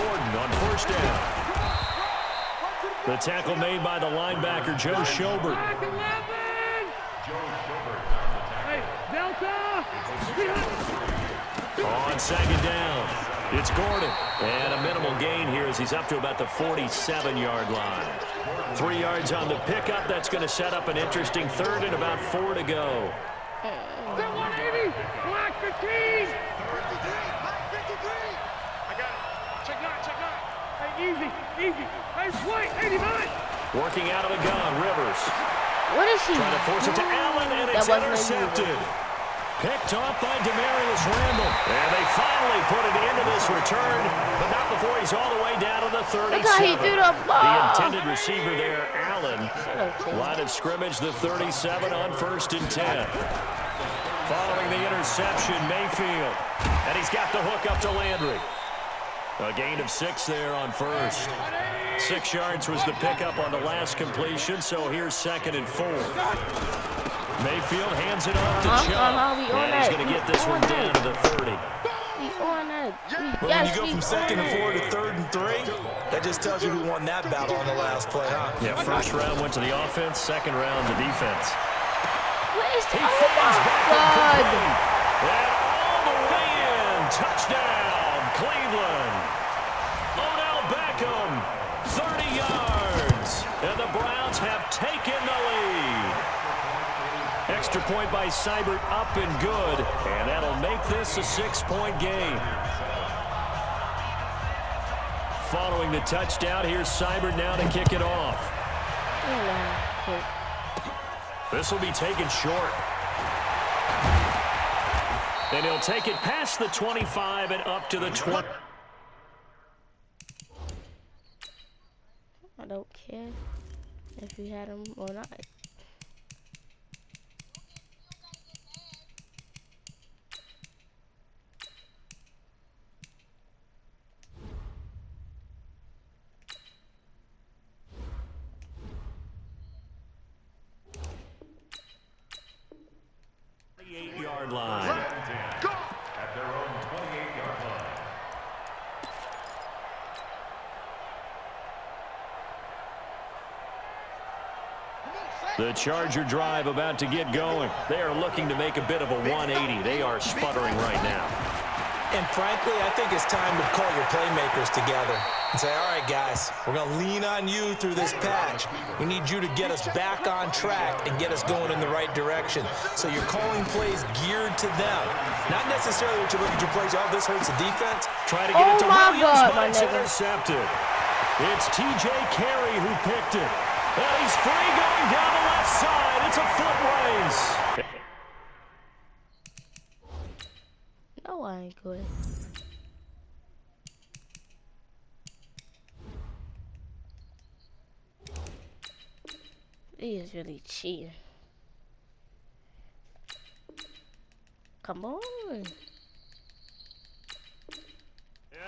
Gordon on first down. The tackle made by the linebacker, Joe Schobert. On second down, it's Gordon. And a minimal gain here as he's up to about the 47-yard line. 3 yards on the pickup. That's going to set up an interesting third and about 4 to go. 180, black 15. Easy. Hey, White, 89. Working out of the gun, Rivers. What is he? Trying to force it to Allen, and it's intercepted. Picked off by Demarius Randall. And they finally put it into this return, but not before he's all the way down to the 37. Look how he threw the ball. The intended receiver there, Allen. Line of scrimmage, the 37 on 1st and 10. Following the interception, Mayfield. And he's got the hook up to Landry. A gain of 6 there on first. 6 yards was the pickup on the last completion, so here's 2nd and 4. Mayfield hands it off to Chubb. And he's going to get this one down to the 30. But when you go from 2nd and 4 to 3rd and 3, that just tells you who won that battle on the last play, huh? Yeah, first round went to the offense, second round to defense. He falls back. And all the way in. Touchdown, Cleveland. Odell Beckham, 30 yards. And the Browns have taken the lead. Extra point by Seibert, up and good. And that'll make this a 6-point game. Following the touchdown, here's Seibert now to kick it off. This will be taken short. And he'll take it past the 25 and up to the 20. I don't care if you had him or not. Line. At their own 28-yard line. The Charger drive about to get going. They are looking to make a bit of a 180. They are sputtering right now. And frankly, I think it's time to call your playmakers together and say, all right, guys, we're going to lean on you through this patch. We need you to get us back on track and get us going in the right direction. So you're calling plays geared to them. Not necessarily what you look at your plays, oh, this hurts the defense. Try to get it to Williams, but it's intercepted. It's T.J. Carey who picked it. And he's free going down the left side. It's a foot race. No, I ain't good. He is really cheating. Come on. And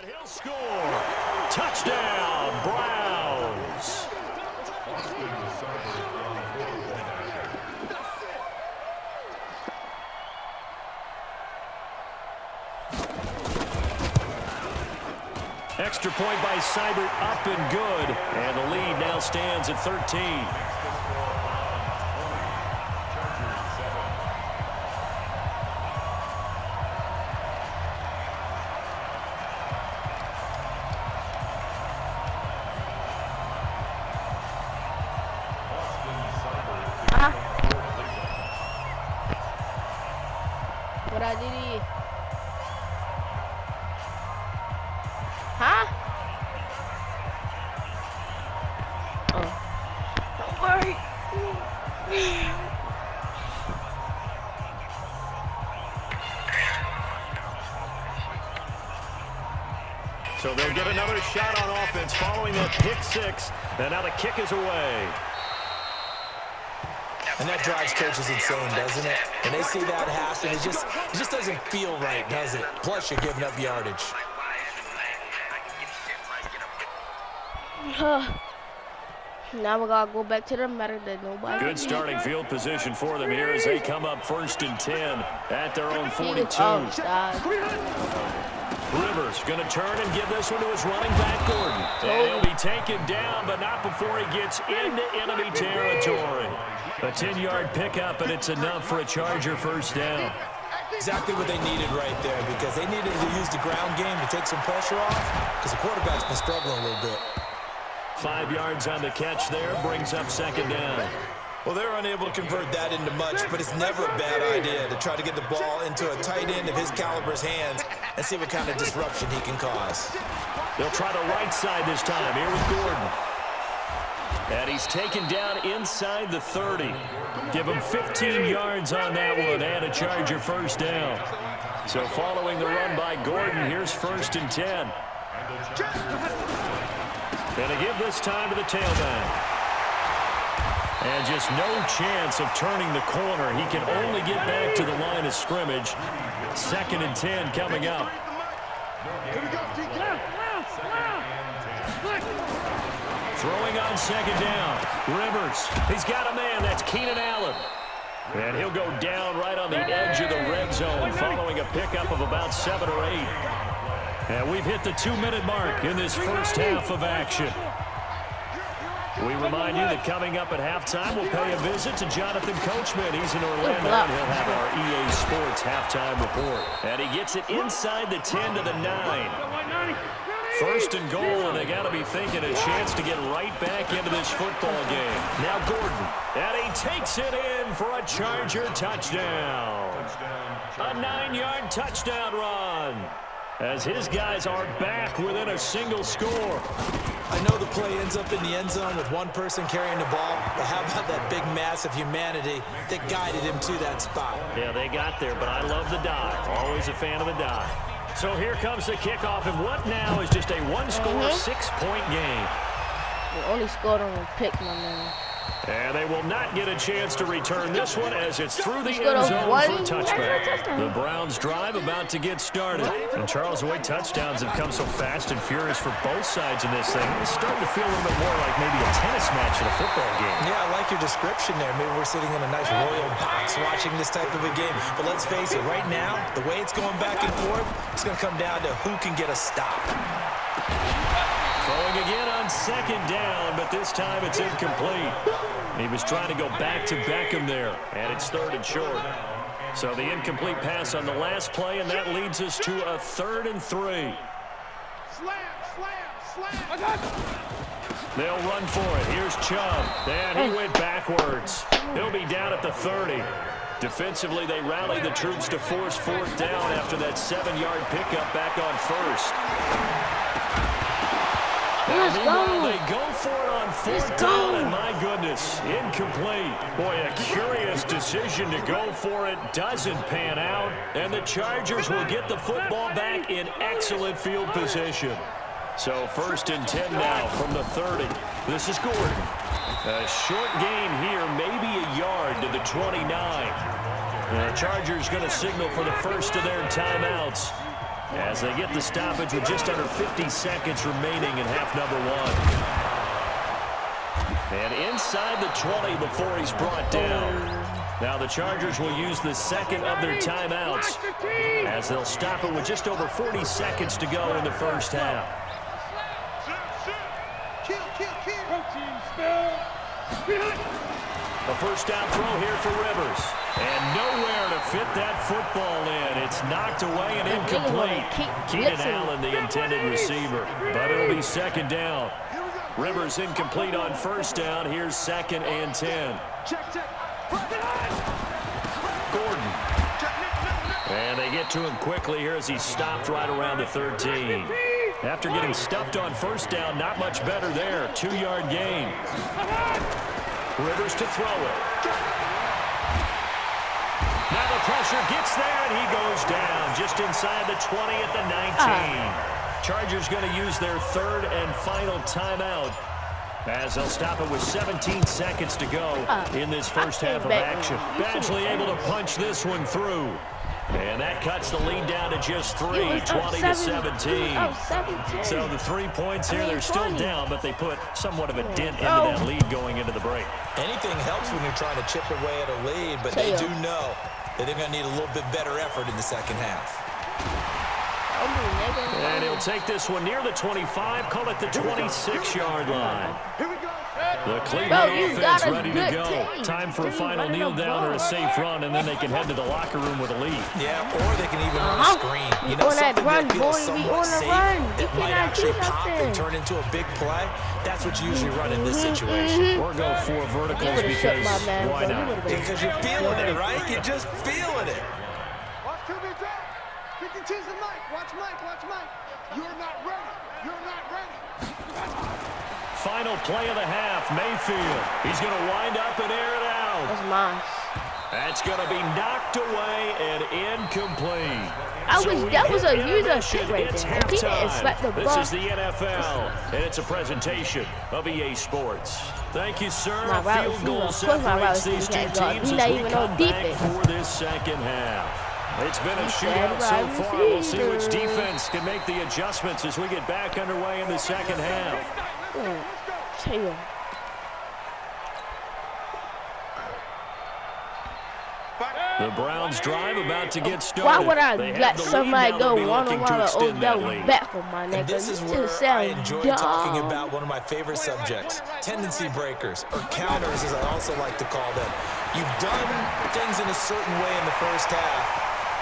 he'll score. Touchdown, Browns. Extra point by Seibert, up and good. And the lead now stands at 13. What I did? Huh? Oh. Don't worry. So they'll get another shot on offense following that pick six. And now the kick is away. And that drives coaches insane, doesn't it? When they see that happen, it just doesn't feel right, does it? Plus, you're giving up yardage. Now we gotta go back to the matter that nobody. Good starting field position for them here as they come up 1st and 10 at their own 42. Rivers going to turn and give this one to his running back, Gordon. And he'll be taken down, but not before he gets into enemy territory. A 10-yard pickup, and it's enough for a Charger first down. Exactly what they needed right there, because they needed to use the ground game to take some pressure off, because the quarterback's been struggling a little bit. 5 yards on the catch there, brings up second down. Well, they're unable to convert that into much, but it's never a bad idea to try to get the ball into a tight end of his caliber's hands and see what kind of disruption he can cause. They'll try the right side this time, here with Gordon. And he's taken down inside the 30. Give him 15 yards on that one and a Charger first down. So following the run by Gordon, here's 1st and 10. And to give this time to the tailback. And just no chance of turning the corner. He can only get back to the line of scrimmage. 2nd and 10 coming up. Throwing on 2nd down. Rivers. He's got a man. That's Keenan Allen. And he'll go down right on the edge of the red zone following a pickup of about 7 or 8. And we've hit the 2-minute mark in this first half of action. We remind you that coming up at halftime, we'll pay a visit to Jonathan Coachman. He's in Orlando, and he'll have our EA Sports halftime report. And he gets it inside the 10 to the 9. 1st and goal, and they got to be thinking a chance to get right back into this football game. Now Gordon, and he takes it in for a Charger touchdown. A 9-yard touchdown run, as his guys are back within a single score. I know the play ends up in the end zone with one person carrying the ball, but how about that big mass of humanity that guided him to that spot? Yeah, they got there, but I love the dive. Always a fan of the dive. So here comes the kickoff, and what now is just a one-score, 6-point game. We only scored on a pick, my man. And they will not get a chance to return this one as it's through the end zone for a touchback. The Browns drive about to get started. And Charles, the way touchdowns have come so fast and furious for both sides in this thing, it's starting to feel a little bit more like maybe a tennis match in a football game. Yeah, I like your description there. Maybe we're sitting in a nice royal box watching this type of a game. But let's face it, right now, the way it's going back and forth, it's going to come down to who can get a stop. Throwing again on 2nd down, but this time it's incomplete. He was trying to go back to Beckham there, and it's 3rd and short. So the incomplete pass on the last play, and that leads us to a 3rd and 3. They'll run for it. Here's Chubb, and he went backwards. He'll be down at the 30. Defensively, they rallied the troops to force 4th down after that 7-yard pickup back on 1st. Now, they go for it on 4th down, and my goodness, incomplete. Boy, a curious decision to go for it doesn't pan out, and the Chargers will get the football back in excellent field position. So 1st and 10 now from the 30. This is Gordon. A short gain here, maybe a yard to the 29. The Chargers going to signal for the first of their timeouts as they get the stoppage with just under 50 seconds remaining in half number 1. And inside the 20 before he's brought down. Now the Chargers will use the second of their timeouts as they'll stop it with just over 40 seconds to go in the first half. A first down throw here for Rivers. And nowhere to fit that football in. It's knocked away and incomplete. Keenan Allen, the intended receiver. But it'll be 2nd down. Rivers incomplete on 1st down. Here's 2nd and 10. Gordon. And they get to him quickly here as he's stopped right around the 13. After getting stuffed on 1st down, not much better there. 2-yard gain. Rivers to throw it. Now the pressure gets there, and he goes down just inside the 20 at the 19. Chargers going to use their 3rd and final timeout as they'll stop it with 17 seconds to go in this first half of action. Badgley able to punch this one through. And that cuts the lead down to just 3, 20 to 17. So the 3 points here, they're still down, but they put somewhat of a dent into that lead going into the break. Anything helps when you're trying to chip away at a lead, but they do know that they're going to need a little bit better effort in the second half. fumble, nigga. And he'll take this one near the 25, call it the 26-yard line. The Cleveland offense ready to go. Time for a final kneel down or a safe run, and then they can head to the locker room with a lead. Yeah, or they can even run a screen. You know, On that something run, that feels boy, we somewhat on the safe run. You that might cannot do actually pop and nothing. turn into a big play. That's what you usually run in this situation. Or go for verticals would've shut because my man, why bro. You not? would've been- Because you're feeling it, right? You're just feeling it. Watch QB drop. Pick and choose the mic. Watch Mike. Watch Mike. You're not ready. You're not ready. Final play of the half, Mayfield. He's going to wind up and air it out. That's mine. That's going to be knocked away and incomplete. That was a huge intermission. pick right It's there. He didn't expect the halftime. ball. This is the NFL, and it's a presentation of EA Sports. Thank you, sir. My wide Field receiver, goal of course my wide separates these two receiver can't guard. teams He as not we even come on back defense. for this second half. It's been a He said shootout so wide far. We'll see which receiver. defense can make the adjustments as we get back underway in the second half. Taylor. The Browns drive about to get started. Why would I They have let the lead somebody now. go They'll be looking to one-on-one with extend that Odell lead. Beckham, my nigga? And this is You where just I sound enjoy dumb. talking about one of my favorite subjects, tendency breakers, or counters as I also like to call them. You've done things in a certain way in the first half,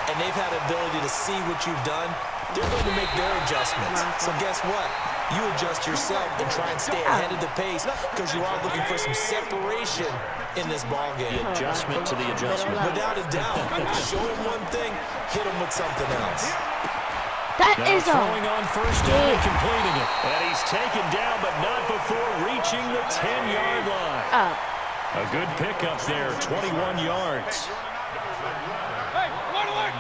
and they've had ability to see what you've done. They're going to make their adjustments. So guess what? You adjust yourself and try and stay ahead of the pace because you are looking for some separation in this ball game. The adjustment to the adjustment. Without a doubt, show him one thing, hit him with something else. That Now is throwing on first down and Yeah. completing it. And he's taken down, but not before reaching the 10-yard line. A good pickup there, 21 yards. Hey, one alert.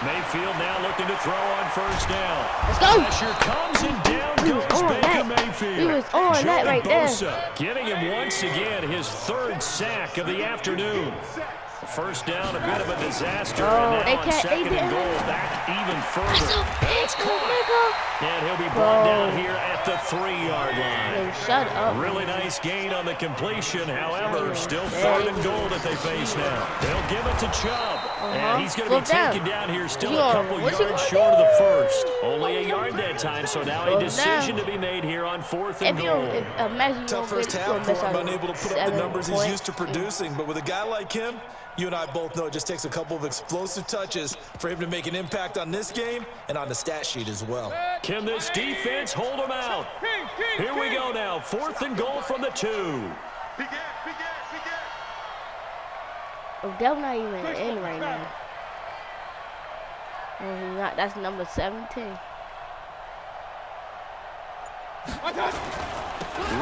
Mayfield now looking to throw on first down. Let's go. Pressure comes and down He was goes on Baker that. Mayfield. He was on Joey that right there. Bosa getting him once again his third sack of the afternoon. First down, a bit of a disaster, Bro, and they now on can't- they second and didn't- goal, back even That's further. a It's pick, caught. nigga. And he'll be brought Bro. down here at the 3-yard line. Hey, shut up. Really nice gain on the completion. However, still third and goal that they face now. They'll give it to Chubb. And he's going to be Slow down. taken down here still Yeah, a couple what's he yards gonna short of the do? first. Only a yard that time, so now Slow a decision down. to be made here on 4th If and you don't, goal. imagine you Tough don't first get half to for him, unable to put up the numbers he's used to producing. But with a guy like him, you and I both know it just takes a couple of explosive touches for him to make an impact on this game and on the stat sheet as well. Can this defense hold him out? Here we go now, 4th and goal from the 2. Odell not even in right now. Oh, he's not. That's number 17.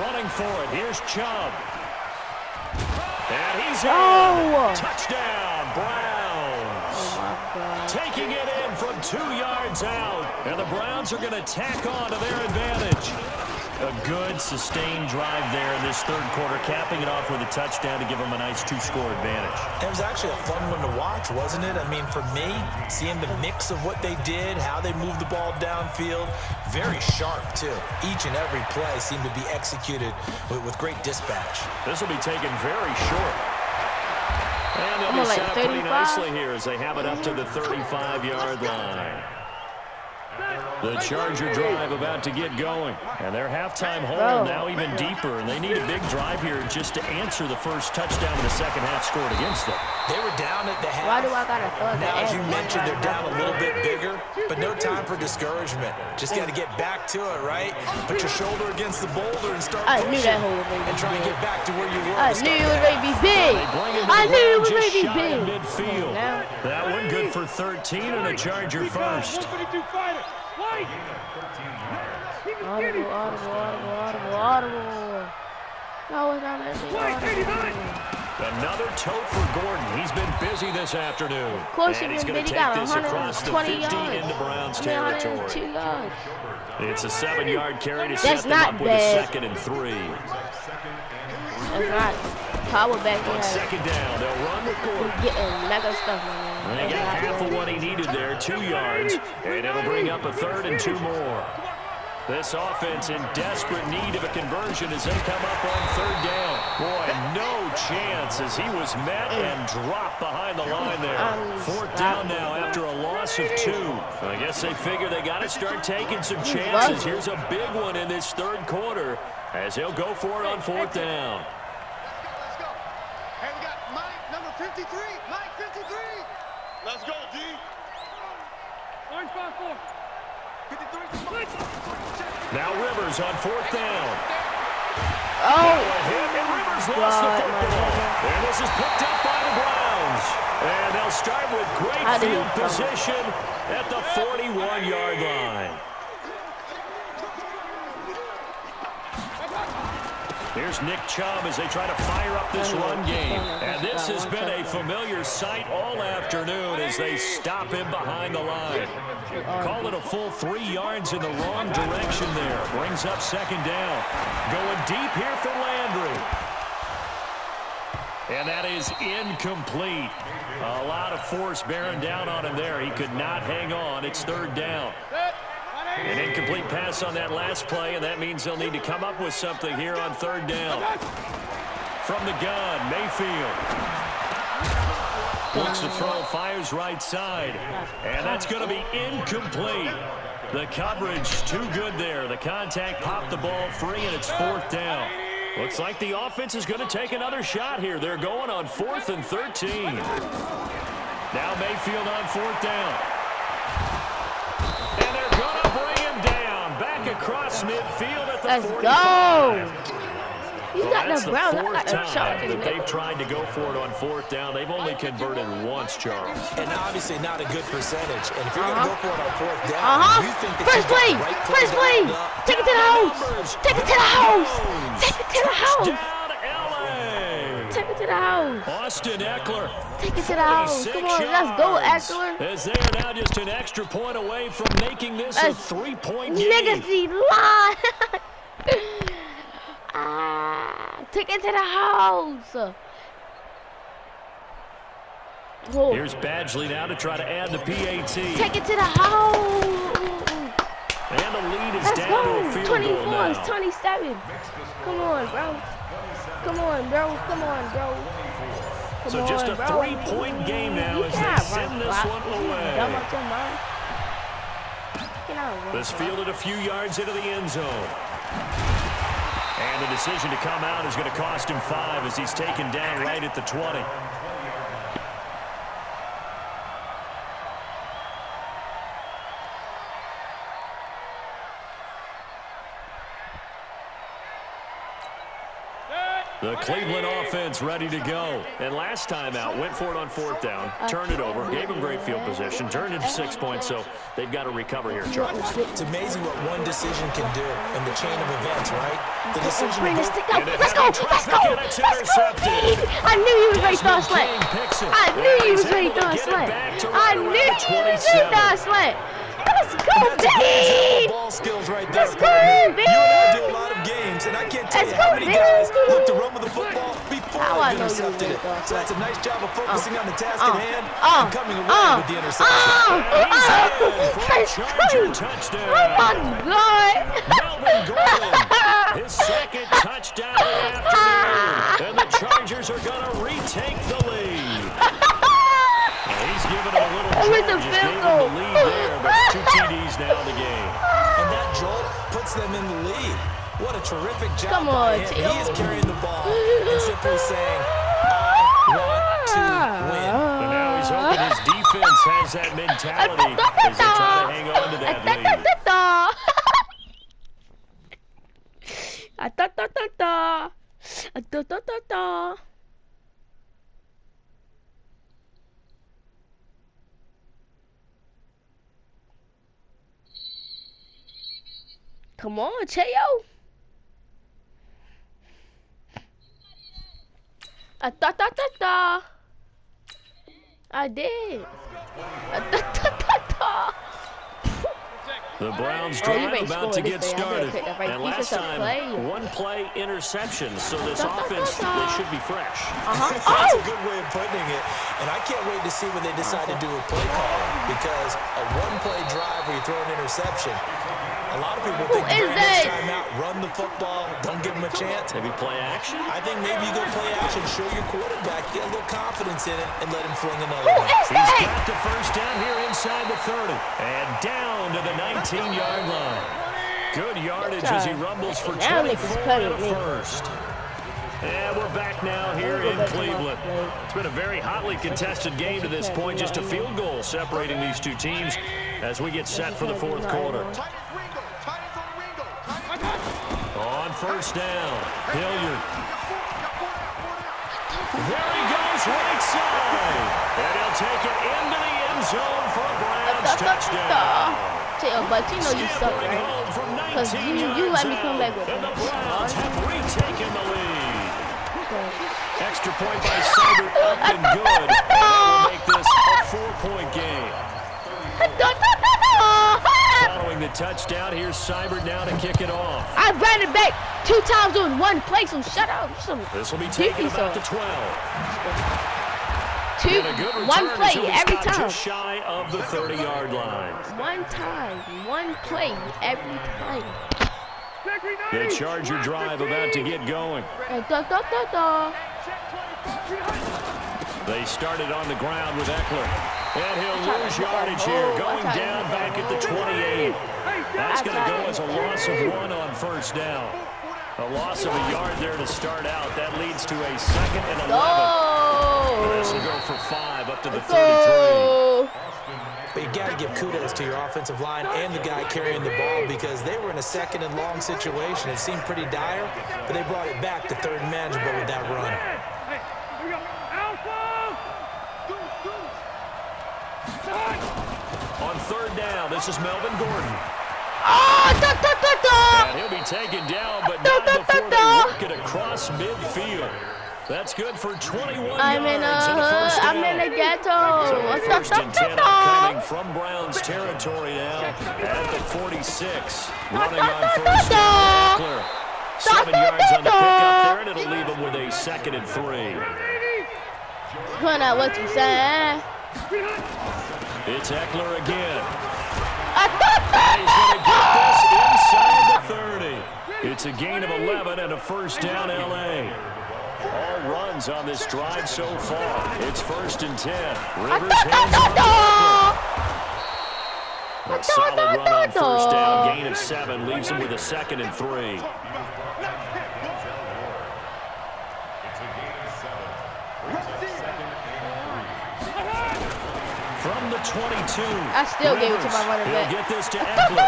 Running for it, here's Chubb. And he's Oh! in. Touchdown, Browns. Oh my God. Taking it in from 2 yards out. And the Browns are going to tack on to their advantage. A good, sustained drive there in this third quarter, capping it off with a touchdown to give them a nice 2-score advantage. It was actually a fun one to watch, wasn't it? I mean, for me, seeing the mix of what they did, how they moved the ball downfield, very sharp, too. Each and every play seemed to be executed with great dispatch. This will be taken very short. And they'll I'm be on, like, set up pretty 35. nicely here as they have it up to the 35-yard line. The Charger drive about to get going. And their halftime hole Bro. now even deeper. And they need a big drive here just to answer the first touchdown in the second half scored against them. They were down at the half. Why do I gotta throw it Now, as you to mentioned, they're down a little bit bigger, but no time for discouragement. Just got to get back to it, right? Put your shoulder against the boulder and start I pushing. knew that hole was gonna be and try and big. get back to where you were. I to knew start it was the going to half. be big. They bring him to I the knew it ground was going just to be shy of big. midfield. Now, That one good for 13 and a Charger first. 152 fighter. White. audible. No, it's not letting me White, 89. Another tote for Gordon. He's been busy this afternoon. Of course and he he's been going to busy. Got take this across the 120 50 yards. into Browns I mean, territory. 102 yards. It's a 7-yard carry to That's set them not up with bad. a 2nd and 3. That's not power back On here. 2nd down, they'll run with Gordon. He's getting mega stuff, man. They got half of what he needed there, 2 yards, and it'll bring up a 3rd and 2 more. This offense in desperate need of a conversion as they come up on third down. Boy, no chance as he was met and dropped behind the line there. Fourth down now after a loss of 2. I guess they figure they got to start taking some chances. Here's a big one in this third quarter as he'll go for it on fourth down. Let's go. And we got Mike, number 53. Mike, 53. Let's go, D. Orange 5-4. 53. Now Rivers on fourth down. Oh, And Rivers lost the football. And this is picked up by the Browns. And they'll start with great field position at the 41-yard line. Here's Nick Chubb as they try to fire up this run game. And this has been a familiar sight all afternoon as they stop him behind the line. Call it a full 3 yards in the wrong direction there. Brings up second down. Going deep here for Landry. And that is incomplete. A lot of force bearing down on him there. He could not hang on. It's third down. An incomplete pass on that last play, and that means they'll need to come up with something here on third down. From the gun, Mayfield. Looks to throw, fires right side. And that's going to be incomplete. The coverage too good there. The contact popped the ball free, and it's fourth down. Looks like the offense is going to take another shot here. They're going on 4th and 13. Now Mayfield on fourth down. And they're going to bring him down. Back across midfield at the 45. Let's go. You got That's the the Browns. I fourth got the time Chargers. that they've tried to go for it on fourth down. They've only converted once, Charles. And obviously not a good percentage. And if you're going to go for it on fourth down, you think that First play. the right First play. Take it to the house. Take it to the house. Take it to the house. Down LA. Take it to the house. Austin Eckler. Take it to the house. Come on, let's go, Eckler. As they are now just an extra point away from making this a 3-point game. Niggas see line. Take it to the house. Whoa. Here's Badgley now to try to add the PAT. Take it to the house. And the lead is Let's down to a go. field 24 goal now. is 27. Come on, bro. Come on, bro. Come on, bro. Come So on, just a bro. 3-point game now as they send this one away. Dumb up your mind. Get out, This fielded a few yards into the end zone. And the decision to come out is going to cost him 5 as he's taken down right at the 20. The Cleveland offense ready to go. And last time out, went for it on fourth down, turned it over, gave him great field position, turned it to 6 points, so they've got to recover here, Charles. It's amazing what one decision can do in the chain of events, right? The decision Bring to this go. thing up. Let's go. Let's go. Let's go, Dave. I knew he was ready to throw a slant. I knew he was ready to throw a slant. I knew he was ready to throw a slant. Let's go, Dave. Ball skills right there. Let's go, Dave. You and I do a lot of games, and I can't tell you how many guys look to run with the football before I they've know you intercepted it. did. So that's a nice job of focusing on the task at hand and coming away with the interception. Charger touchdown. Oh my God. Melvin Gordon, his second touchdown of the afternoon. And the Chargers are going to retake the lead. He's giving him a little jolt, just gave him the lead there, but 2 TDs now in the game. And that jolt puts them in the lead. What a terrific job Come by on, him. Tio. He is carrying the ball and simply saying, I want to win. And now he's hoping his defense has that mentality as they try to hang on to that lead. Come on, Cheo. I did. The Browns Oh, you drive may about score to this get day. I better started. pick that right And last defensive time, play. 1-play interceptions. So this offense, they should be fresh. That's a good way of putting it. And I can't wait to see when they decide to do a play call, because a one-play drive where you throw an interception, a A lot of people think the very next time out, run the football, don't give him a chance. Maybe play action? I think maybe you go play action, show your quarterback, get a little confidence in it, and let him fling another one. He's got the first down here inside the 30. And down to the 19-yard line. Good yardage as he rumbles for 24 and a first. And we're back now here in Cleveland. It's been a very hotly contested game to this point. Just a field goal separating these two teams as we get set for the fourth quarter. On first down, Hilliard. There he goes, right side. And he'll take it into the end zone for a Browns touchdown. But you know you suck, right? Because you let me come back with and the Browns have retaken the lead. Extra point by Seibert up and good. And that'll make this a 4-point game. Following the touchdown, here's Seibert now to kick it off. I ran it back 2 times on one play, so shut up. This will be taken about the 12. One play every time. Just shy of the 30-yard line. One play every time. The Charger drive about to get going. They started on the ground with Eckler. And he'll lose yardage here, going down back at the 28. That's going to go as a loss of 1 on first down. A loss of a yard there to start out. That leads to a 2nd and 11. This will go for 5 up to the 33. But you got to give kudos to your offensive line and the guy carrying the ball because they were in a 2nd and long situation. It seemed pretty dire, but they brought it back to 3rd and manageable with that run. On 3rd down, this is Melvin Gordon. And he'll be taken down, but not before they work it across midfield. That's good for 21 yards and a first down. I'm in the ghetto. So 1st and 10 coming from Browns territory now at the 46. Running on first down, Eckler. 7 yards on the pickup there, and it'll leave him with a 2nd and 3. Put out what you saying. It's Eckler again. And he's going to get this inside the 30. It's a gain of 11 and a first down, L.A. All runs on this drive so far. It's 1st and 10. Rivers hands off to Eckler. A solid run on first down. Gain of 7 leaves him with a 2nd and 3. From the 22. I still gave it to my running back. He'll get this to Eckler.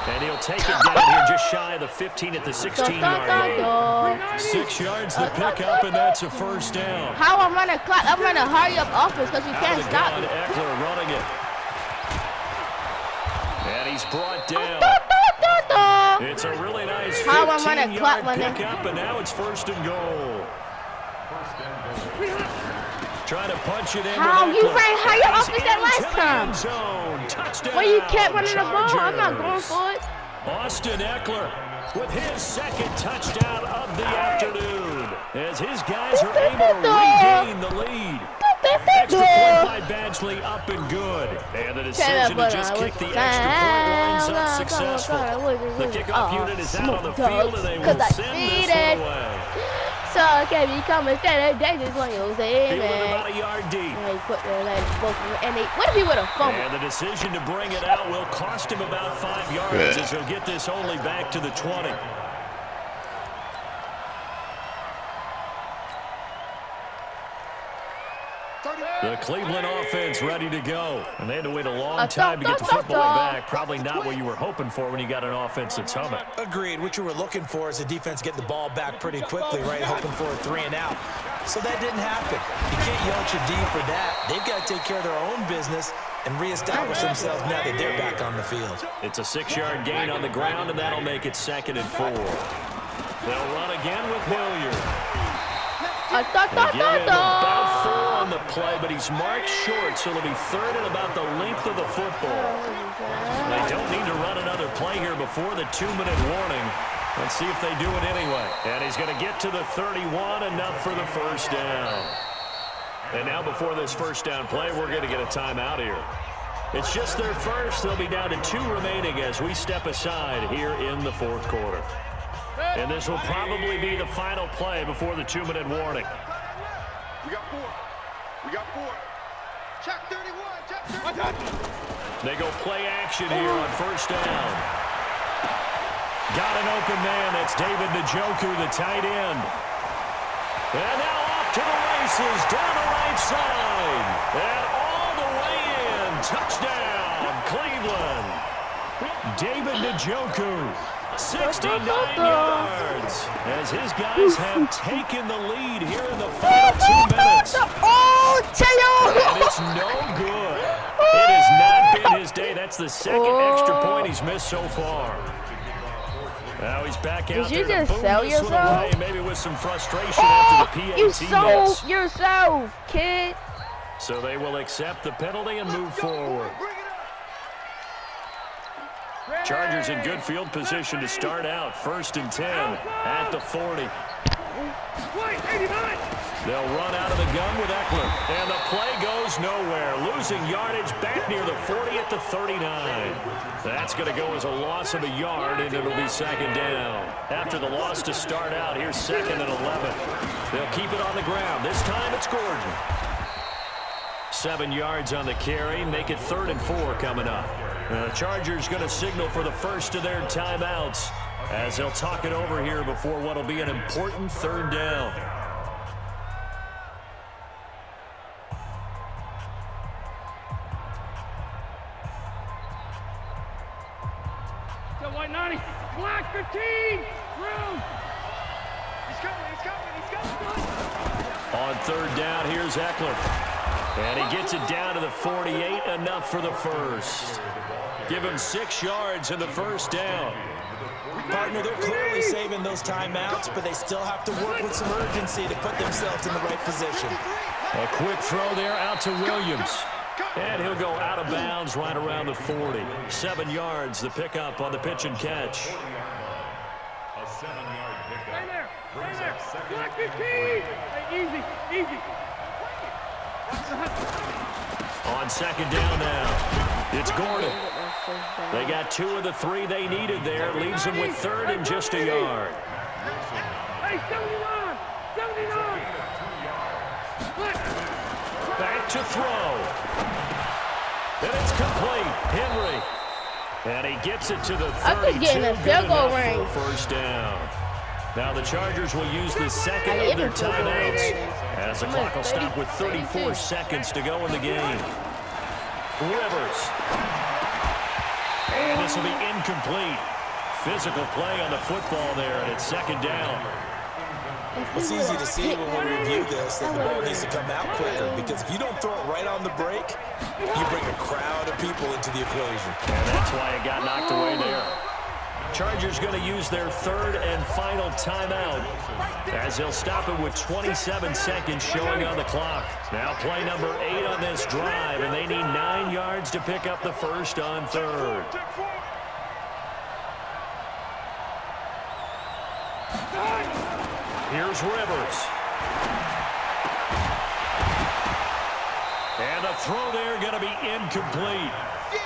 And he'll take it down here just shy of the 15 at the 16-yard line. 6 yards the pickup, and that's a first down. How I'm running clock? I'm running hurry up offense because you can't stop me. Eckler running it. And he's brought down. It's a really nice 15-yard pickup, and now it's 1st and goal. Trying to punch it in. How you ran hurry up offense that last time? Touchdown. Well, you kept running the ball. I'm not going for it. Austin Eckler with his 2nd touchdown of the afternoon as his guys are able to regain the lead. Extra point by Badgley up and good. And the decision to just kick the extra point lines up successful. The kickoff unit is out on the field and they will send this one away. So, okay, you come and stand there, they just want you to say, man. About a yard deep. What if he would have fumbled? And the decision to bring it out will cost him about 5 yards as he'll get this only back to the 20. The Cleveland offense ready to go. And they had to wait a long time to get the football back. Probably not what you were hoping for when you got an offense that's humming. Agreed. What you were looking for is the defense getting the ball back pretty quickly, right? Hoping for a 3 and out. So that didn't happen. You can't yell at your D for that. They've got to take care of their own business and reestablish themselves now that they're back on the field. It's a 6-yard gain on the ground, and that'll make it 2nd and 4. They'll run again with Hilliard. They give him about 4 on the play, but he's marked short, so it'll be 3rd and about the length of the football. They don't need to run another play here before the 2-minute warning. Let's see if they do it anyway. And he's going to get to the 31, enough for the first down. And now before this first down play, we're going to get a timeout here. It's just their first. They'll be down to 2 remaining as we step aside here in the fourth quarter. And this will probably be the final play before the 2-minute warning. We got 4. We got 4. Check 31. Check 31. They go play action here on first down. Got an open man. That's David Njoku, the tight end. And now off to the races down the right side. And all the way in. Touchdown, Cleveland. David Njoku, 69 yards. As his guys have taken the lead here in the final 2 minutes. And it's no good. It has not been his day. That's the second extra point he's missed so far. Now he's back out there to boom this one away, maybe with some frustration after the PAT You miss. sold yourself, kid. So they will accept the penalty and move forward. Chargers in good field position to start out. 1st and 10 at the 40. They'll run out of the gun with Eckler. And the play goes nowhere. Losing yardage back near the 40 at the 39. That's going to go as a loss of a yard, and it'll be 2nd down. After the loss to start out, here's 2nd and 11. They'll keep it on the ground. This time it's Gordon. 7 yards on the carry. Make it 3rd and 4 coming up. The Chargers going to signal for the first of their timeouts as they'll talk it over here before what will be an important 3rd down. Still white 90. Black 15. Room. He's coming. He's coming. He's coming. On 3rd down, here's Eckler. And he gets it down to the 48, enough for the first. Give him 6 yards in the 1st down. Partner, they're clearly saving those timeouts, but they still have to work with some urgency to put themselves in the right position. A quick throw there out to Williams. And he'll go out of bounds right around the 40. 7 yards, the pickup on the pitch and catch. A 7-yard pickup. Right there. Right there. Second Black 15. Hey, easy. Easy. On 2nd down now, it's Gordon. They got 2 of the 3 they needed there. Leaves them with 3rd and just a yard. Hey, 79. 79. Back to throw. And it's complete. Henry. And he gets it to the 32. I could get in a field goal range. For 1st down. Now the Chargers will use the 2nd of their timeouts as the clock will stop with 34 seconds to go in the game. Rivers. And this will be incomplete. Physical play on the football there, and it's 2nd down. It's easy to see when we review this that the ball needs to come out quicker, because if you don't throw it right on the break, you bring a crowd of people into the equation. And that's why it got knocked away there. Chargers going to use their 3rd and final timeout as they'll stop it with 27 seconds showing on the clock. Now play number 8 on this drive, and they need 9 yards to pick up the first on 3rd. Here's Rivers. And the throw there going to be incomplete.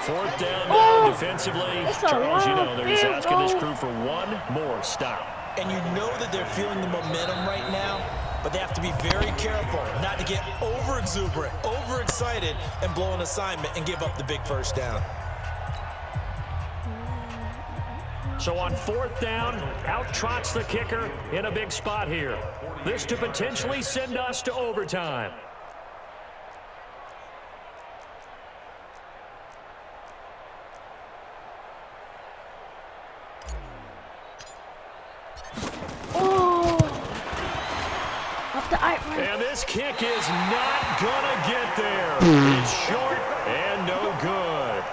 4th down now defensively. Charles, you know, they're just asking this crew for one more stop. And you know that they're feeling the momentum right now, but they have to be very careful not to get over-exuberant, overexcited, and blow an assignment and give up the big 1st down. So on 4th down, out trots the kicker in a big spot here. This to potentially send us to overtime. And this kick is not gonna get there. It's short and no good.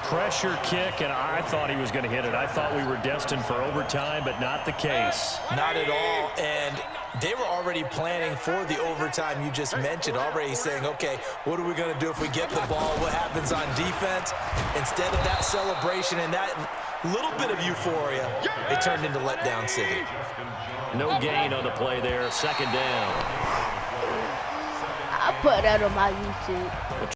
Pressure kick, and I thought he was going to hit it. I thought we were destined for overtime, but not the case. Not at all, and they were already planning for the overtime you just mentioned, already saying, okay, what are we going to do if we get the ball? What happens on defense? Instead of that celebration and that little bit of euphoria, it turned into letdown city. No gain on the play there, 2nd down. I put that on my YouTube.